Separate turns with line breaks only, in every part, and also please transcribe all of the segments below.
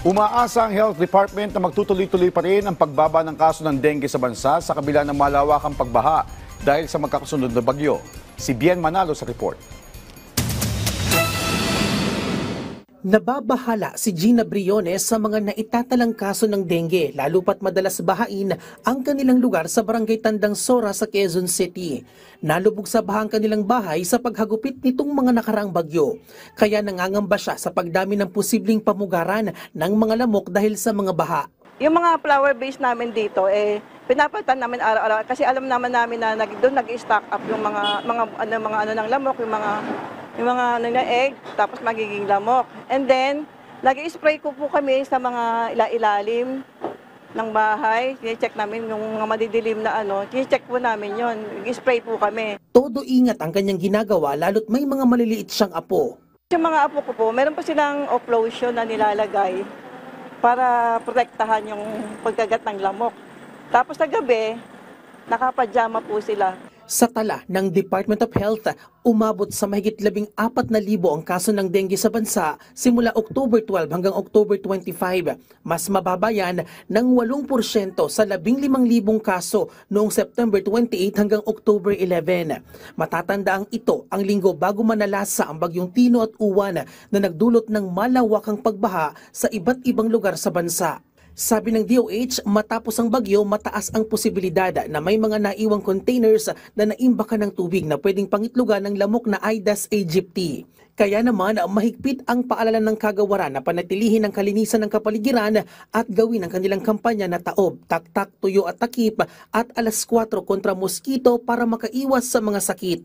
Umaasa ang Health Department na magtutuloy-tuloy pa rin ang pagbaba ng kaso ng dengue sa bansa sa kabila ng malawakang pagbaha dahil sa magkakasunod na bagyo. Si Bien Manalo sa report.
Nababahala si Gina Briones sa mga naitatalang kaso ng dengue, lalo pat madalas bahain ang kanilang lugar sa barangay Tandang Sora sa Quezon City. Nalubog sa baha ang kanilang bahay sa paghagupit nitong mga nakaraang bagyo. Kaya nangangamba siya sa pagdami ng posibleng pamugaran ng mga lamok dahil sa mga baha.
Yung mga flower base namin dito, pinapalitan namin araw-araw kasi alam naman namin na doon nag-stock up yung mga ng lamok, yung mga egg, tapos magiging lamok. And then, nag-spray ko po kami sa mga ilalim ng bahay. Kine-check namin yung mga madidilim na kine-check po namin yon. Nag-spray po kami.
Todo ingat ang kanyang ginagawa lalo't may mga maliliit siyang apo.
Yung mga apo ko po, meron po silang off-lotion na nilalagay para protektahan yung pagkagat ng lamok. Tapos sa gabi, nakapajama po sila.
Sa tala ng Department of Health, umabot sa mahigit 14,000 ang kaso ng dengue sa bansa simula October 12 hanggang October 25. Mas mababa yan ng 8% sa 15,000 kaso noong September 28 hanggang October 11. Matatandaan ito ang linggo bago manalasa ang bagyong Tino at Uwan na nagdulot ng malawakang pagbaha sa iba't ibang lugar sa bansa. Sabi ng DOH, matapos ang bagyo, mataas ang posibilidad na may mga naiwang containers na naimbakan ng tubig na pwedeng pangitlugan ng lamok na Aedes aegypti. Kaya naman, mahigpit ang paalala ng kagawaran na panatilihin ang kalinisan ng kapaligiran at gawin ang kanilang kampanya na taob, taktak, tuyo at takip at alas 4 kontra mosquito para makaiwas sa mga sakit.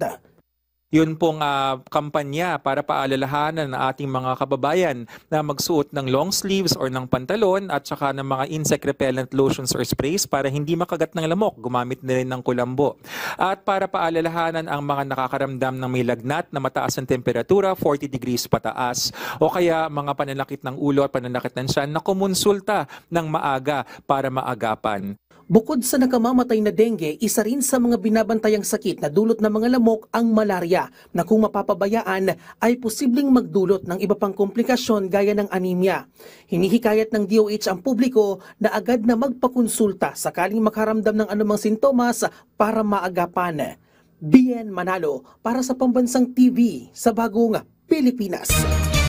Yun pong kampanya para paalalahanan ng ating mga kababayan na magsuot ng long sleeves or ng pantalon at saka ng mga insect repellent lotions or sprays para hindi makagat ng lamok. Gumamit na rin ng kulambo. At para paalalahanan ang mga nakakaramdam ng may lagnat na mataas ang temperatura, 40 degrees pataas, o kaya mga pananakit ng ulo at pananakit ng tiyan na kumonsulta ng maaga para maagapan.
Bukod sa nakamamatay na dengue, isa rin sa mga binabantayang sakit na dulot ng mga lamok ang malaria na kung mapapabayaan ay posibleng magdulot ng iba pang komplikasyon gaya ng anemia. Hinihikayat ng DOH ang publiko na agad na magpakonsulta sakaling makaramdam ng anumang sintomas para maagapan. Bien Manalo para sa Pambansang TV sa Bagong Pilipinas.